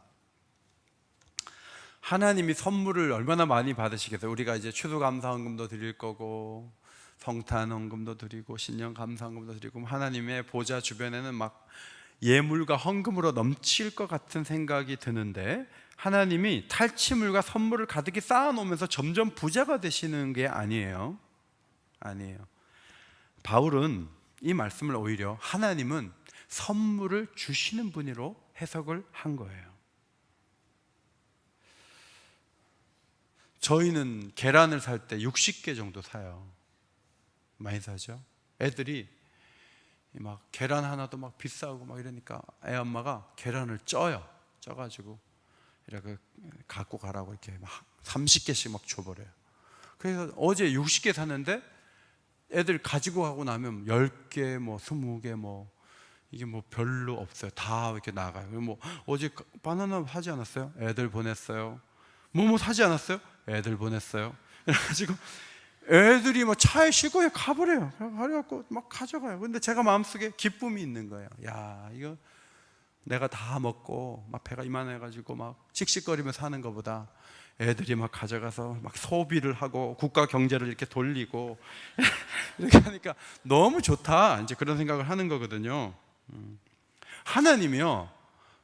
하나님이 선물을 얼마나 많이 받으시겠어요? 우리가 이제 추수감사헌금도 드릴 거고, 성탄헌금도 드리고, 신년감사헌금도 드리고, 하나님의 보좌 주변에는 막 예물과 헌금으로 넘칠 것 같은 생각이 드는데, 하나님이 탈취물과 선물을 가득히 쌓아놓으면서 점점 부자가 되시는 게 아니에요. 아니에요. 바울은 이 말씀을 오히려 하나님은 선물을 주시는 분으로 해석을 한 거예요. 저희는 계란을 살 때 60개 정도 사요. 많이 사죠. 애들이 막 계란 하나도 막 비싸고 막 이러니까 애 엄마가 계란을 쪄요. 쪄가지고 이렇게 갖고 가라고 이렇게 막 30개씩 막 줘버려요. 그래서 어제 60개 샀는데 애들 가지고 가고 나면 10개 뭐 20개 뭐 이게 뭐 별로 없어요. 다 이렇게 나가요. 뭐 어제 바나나 사지 않았어요? 애들 보냈어요. 뭐 사지 않았어요? 애들 보냈어요. 그래가지고 애들이 뭐 차에 싣고 가버려요. 그래갖고 막 가져가요. 근데 제가 마음속에 기쁨이 있는 거예요. 야, 이거 내가 다 먹고 막 배가 이만해가지고 막 씩씩거리면서 사는 것보다 애들이 막 가져가서 막 소비를 하고 국가 경제를 이렇게 돌리고 이렇게 하니까 너무 좋다, 이제 그런 생각을 하는 거거든요. 하나님이요,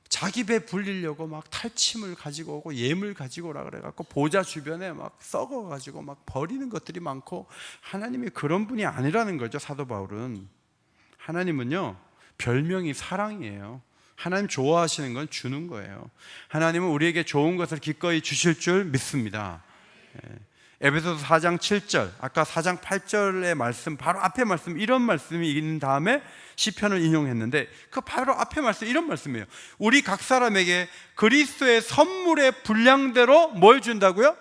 자기 배 불리려고 막 탈취물 가지고 오고 예물 가지고 오라 그래갖고 보좌 주변에 막 썩어가지고 막 버리는 것들이 많고, 하나님이 그런 분이 아니라는 거죠. 사도 바울은, 하나님은요 별명이 사랑이에요. 하나님 좋아하시는 건 주는 거예요. 하나님은 우리에게 좋은 것을 기꺼이 주실 줄 믿습니다. 에베소서 4장 7절, 아까 4장 8절의 말씀, 바로 앞에 말씀, 이런 말씀이 있는 다음에 시편을 인용했는데, 그 바로 앞에 말씀, 이런 말씀이에요. 우리 각 사람에게 그리스도의 선물의 분량대로 뭘 준다고요?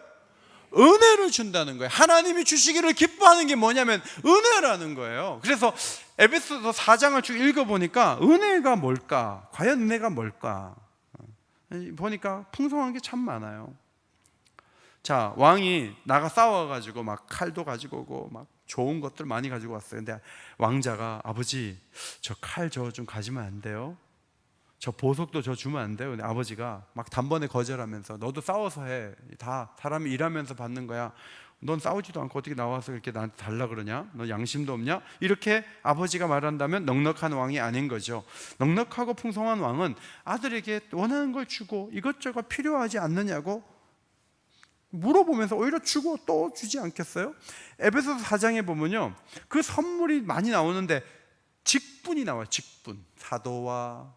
은혜를 준다는 거예요. 하나님이 주시기를 기뻐하는 게 뭐냐면 은혜라는 거예요. 그래서 에베소서 4장을 쭉 읽어보니까 은혜가 뭘까? 과연 은혜가 뭘까? 보니까 풍성한 게 참 많아요. 자, 왕이 나가 싸워가지고 막 칼도 가지고 오고 막 좋은 것들 많이 가지고 왔어요. 근데 왕자가, 아버지 저 칼 저 좀 가지면 안 돼요? 저 보석도 저 주면 안 돼요? 근데 아버지가 막 단번에 거절하면서, 너도 싸워서 해. 다 사람이 일하면서 받는 거야. 넌 싸우지도 않고 어떻게 나와서 이렇게 나한테 달라 그러냐? 너 양심도 없냐? 이렇게 아버지가 말한다면 넉넉한 왕이 아닌 거죠. 넉넉하고 풍성한 왕은 아들에게 원하는 걸 주고 이것저것 필요하지 않느냐고 물어보면서 오히려 주고 또 주지 않겠어요? 에베소서 4장에 보면요, 그 선물이 많이 나오는데 직분이 나와요. 직분. 사도와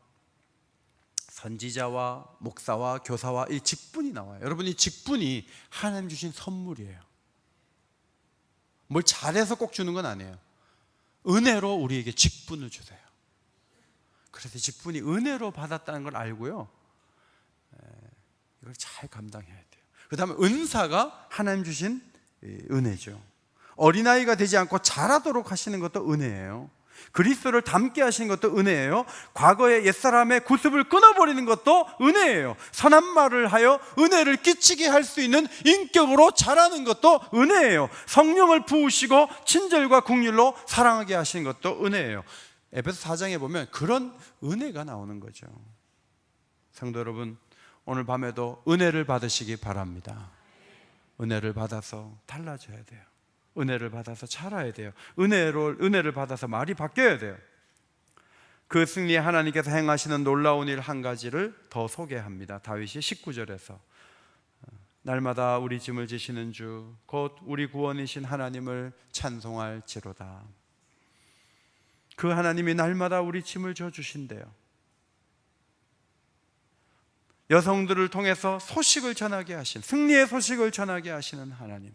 선지자와 목사와 교사와 이 직분이 나와요. 여러분, 이 직분이 하나님 주신 선물이에요. 뭘 잘해서 꼭 주는 건 아니에요. 은혜로 우리에게 직분을 주세요. 그래서 직분이 은혜로 받았다는 걸 알고요, 이걸 잘 감당해야 돼요. 그 다음에 은사가 하나님 주신 은혜죠. 어린아이가 되지 않고 자라도록 하시는 것도 은혜예요. 그리스도를 닮게 하시는 것도 은혜예요. 과거의 옛사람의 구습을 끊어버리는 것도 은혜예요. 선한 말을 하여 은혜를 끼치게 할 수 있는 인격으로 자라는 것도 은혜예요. 성령을 부으시고 친절과 긍휼로 사랑하게 하시는 것도 은혜예요. 에베소 4장에 보면 그런 은혜가 나오는 거죠. 성도 여러분, 오늘 밤에도 은혜를 받으시기 바랍니다. 은혜를 받아서 달라져야 돼요. 은혜를 받아서 자라야 돼요. 은혜를 받아서 말이 바뀌어야 돼요. 그 승리에 하나님께서 행하시는 놀라운 일 한 가지를 더 소개합니다. 다윗이 19절에서 날마다 우리 짐을 지시는 주 곧 우리 구원이신 하나님을 찬송할지로다. 그 하나님이 날마다 우리 짐을 져주신대요. 여성들을 통해서 소식을 전하게 하신, 승리의 소식을 전하게 하시는 하나님.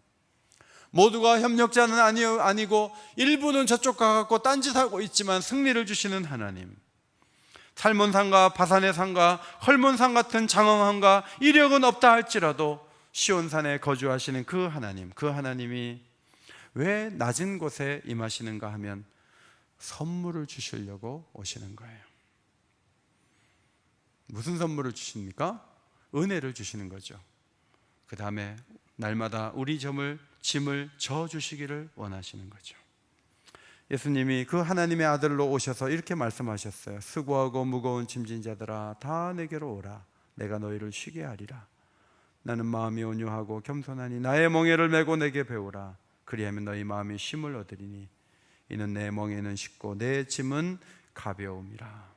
모두가 협력자는 아니고 일부는 저쪽 가갖고 딴짓하고 있지만 승리를 주시는 하나님. 살몬산과 바산의 산과 헐몬산 같은 장엄함과 이력은 없다 할지라도 시온산에 거주하시는 그 하나님, 그 하나님이 왜 낮은 곳에 임하시는가 하면 선물을 주시려고 오시는 거예요. 무슨 선물을 주십니까? 은혜를 주시는 거죠. 그 다음에 날마다 우리 짐을 져주시기를 원하시는 거죠. 예수님이 그 하나님의 아들로 오셔서 이렇게 말씀하셨어요. 수고하고 무거운 짐진 자들아 다 내게로 오라. 내가 너희를 쉬게 하리라. 나는 마음이 온유하고 겸손하니 나의 멍에를 메고 내게 배우라. 그리하면 너희 마음이 쉼을 얻으리니 이는 내 멍에는 쉽고 내 짐은 가벼움이라.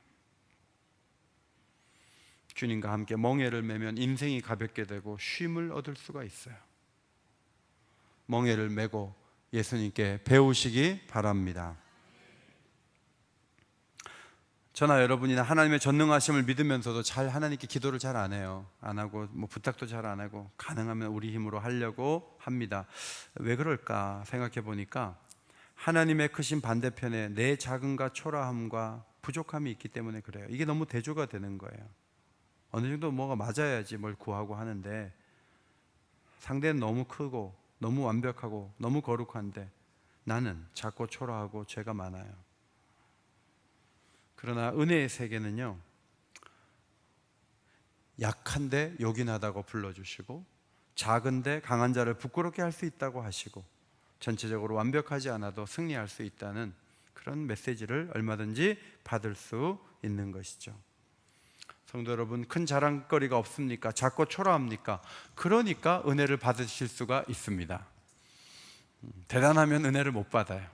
주님과 함께 멍에를 메면 인생이 가볍게 되고 쉼을 얻을 수가 있어요. 멍에를 메고 예수님께 배우시기 바랍니다. 저나 여러분이나 하나님의 전능하심을 믿으면서도 하나님께 기도를 잘 안 해요. 안 하고 부탁도 잘 안 하고 가능하면 우리 힘으로 하려고 합니다. 왜 그럴까 생각해 보니까 하나님의 크신 반대편에 내 작음과 초라함과 부족함이 있기 때문에 그래요. 이게 너무 대조가 되는 거예요. 어느 정도 뭐가 맞아야지 뭘 구하고 하는데 상대는 너무 크고 너무 완벽하고 너무 거룩한데 나는 작고 초라하고 죄가 많아요. 그러나 은혜의 세계는요, 약한데 요긴하다고 불러주시고 작은데 강한 자를 부끄럽게 할 수 있다고 하시고 전체적으로 완벽하지 않아도 승리할 수 있다는 그런 메시지를 얼마든지 받을 수 있는 것이죠. 성도 여러분, 큰 자랑거리가 없습니까? 작고 초라합니까? 그러니까 은혜를 받으실 수가 있습니다. 대단하면 은혜를 못 받아요.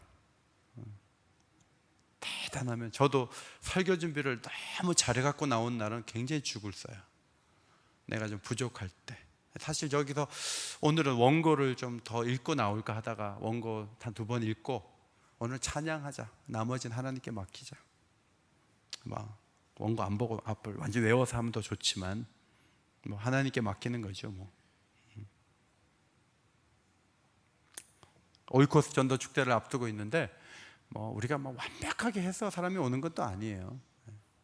대단하면, 저도 설교 준비를 너무 잘해갖고 나온 날은 굉장히 죽을 써요. 내가 좀 부족할 때. 사실 저기서 오늘은 원고를 좀 더 읽고 나올까 하다가 원고 한 2번 읽고 오늘 찬양하자, 나머지는 하나님께 맡기자. 원고 안 보고 앞을 완전 외워서 하면 더 좋지만 하나님께 맡기는 거죠. 오이코스 전도 축제를 앞두고 있는데 우리가 완벽하게 해서 사람이 오는 것도 아니에요.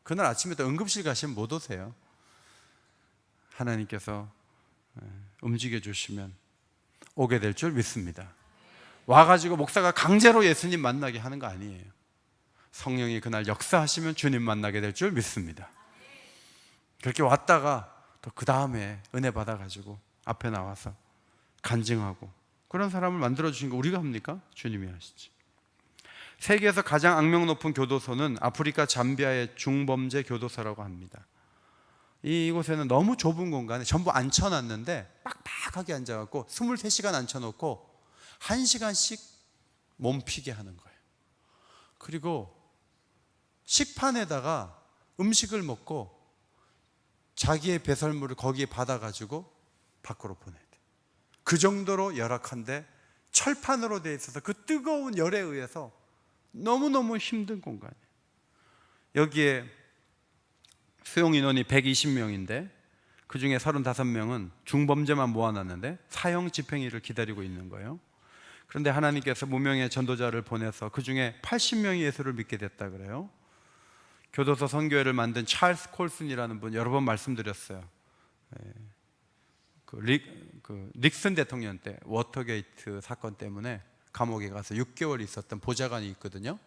그날 아침에 또 응급실 가시면 못 오세요. 하나님께서 움직여 주시면 오게 될 줄 믿습니다. 와가지고 목사가 강제로 예수님 만나게 하는 거 아니에요. 성령이 그날 역사하시면 주님 만나게 될 줄 믿습니다. 그렇게 왔다가 또 그 다음에 은혜 받아가지고 앞에 나와서 간증하고 그런 사람을 만들어주신 거 우리가 합니까? 주님이 하시지. 세계에서 가장 악명 높은 교도소는 아프리카 잠비아의 중범죄 교도소라고 합니다. 이곳에는 너무 좁은 공간에 전부 앉혀놨는데 빡빡하게 앉아갖고 23시간 앉혀놓고 1시간씩 몸피게 하는 거예요. 그리고 식판에다가 음식을 먹고 자기의 배설물을 거기에 받아가지고 밖으로 보내야 돼. 그 정도로 열악한데 철판으로 되어 있어서 그 뜨거운 열에 의해서 너무너무 힘든 공간이에요. 여기에 수용 인원이 120명인데 그 중에 35명은 중범죄만 모아놨는데 사형 집행일을 기다리고 있는 거예요. 그런데 하나님께서 무명의 전도자를 보내서 그 중에 80명이 예수를 믿게 됐다 그래요. 교도소 선교회를 만든 찰스 콜슨이라는 분 여러 번 말씀드렸어요. 닉슨 대통령 때 워터게이트 사건 때문에 감옥에 가서 6개월 있었던 보좌관이 있거든요.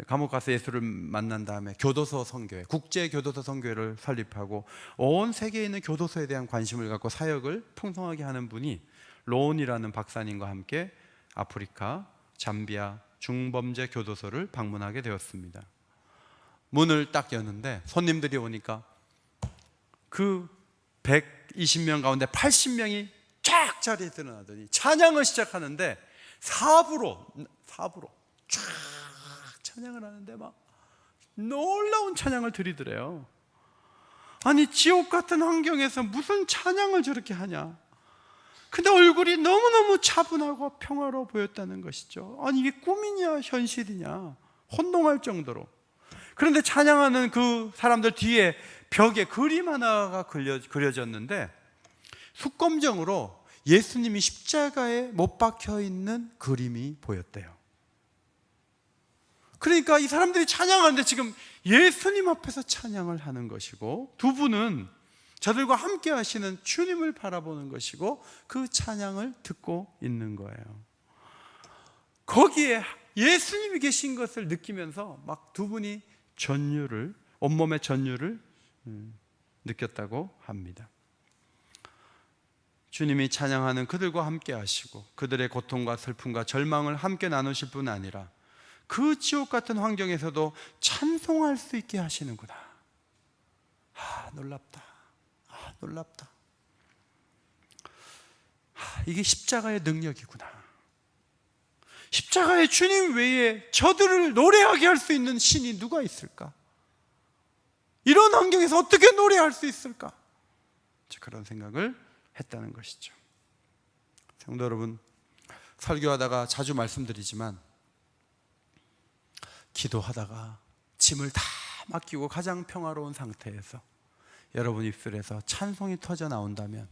감옥 가서 예수를 만난 다음에 교도소 선교회, 국제 교도소 선교회를 설립하고 온 세계에 있는 교도소에 대한 관심을 갖고 사역을 풍성하게 하는 분이 로운이라는 박사님과 함께 아프리카 잠비아 중범죄 교도소를 방문하게 되었습니다. 문을 딱 여는데 손님들이 오니까 그 120명 가운데 80명이 쫙 자리에 드러나더니 찬양을 시작하는데 사부로 쫙 찬양을 하는데 막 놀라운 찬양을 드리더래요. 아니, 지옥 같은 환경에서 무슨 찬양을 저렇게 하냐. 근데 얼굴이 너무너무 차분하고 평화로워 보였다는 것이죠. 아니, 이게 꿈이냐 현실이냐 혼동할 정도로. 그런데 찬양하는 그 사람들 뒤에 벽에 그림 하나가 그려졌는데 숙검정으로 예수님이 십자가에 못 박혀 있는 그림이 보였대요. 그러니까 이 사람들이 찬양하는데 지금 예수님 앞에서 찬양을 하는 것이고, 두 분은 저들과 함께 하시는 주님을 바라보는 것이고 그 찬양을 듣고 있는 거예요. 거기에 예수님이 계신 것을 느끼면서 막 두 분이 온몸의 전율을 느꼈다고 합니다. 주님이 찬양하는 그들과 함께 하시고 그들의 고통과 슬픔과 절망을 함께 나누실 뿐 아니라 그 지옥 같은 환경에서도 찬송할 수 있게 하시는구나. 놀랍다. 놀랍다. 이게 십자가의 능력이구나. 십자가의 주님 외에 저들을 노래하게 할 수 있는 신이 누가 있을까? 이런 환경에서 어떻게 노래할 수 있을까? 그런 생각을 했다는 것이죠. 성도 여러분, 설교하다가 자주 말씀드리지만 기도하다가 짐을 다 맡기고 가장 평화로운 상태에서 여러분 입술에서 찬송이 터져 나온다면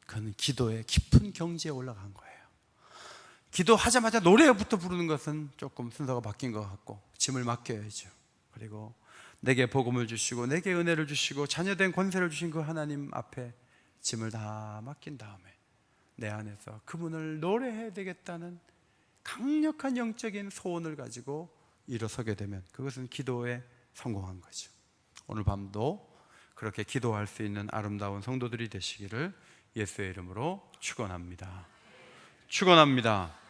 그건 기도의 깊은 경지에 올라간 거예요. 기도하자마자 노래부터 부르는 것은 조금 순서가 바뀐 것 같고, 짐을 맡겨야죠. 그리고 내게 복음을 주시고 내게 은혜를 주시고 자녀된 권세를 주신 그 하나님 앞에 짐을 다 맡긴 다음에 내 안에서 그분을 노래해야 되겠다는 강력한 영적인 소원을 가지고 일어서게 되면 그것은 기도에 성공한 거죠. 오늘 밤도 그렇게 기도할 수 있는 아름다운 성도들이 되시기를 예수의 이름으로 축원합니다. 축원합니다.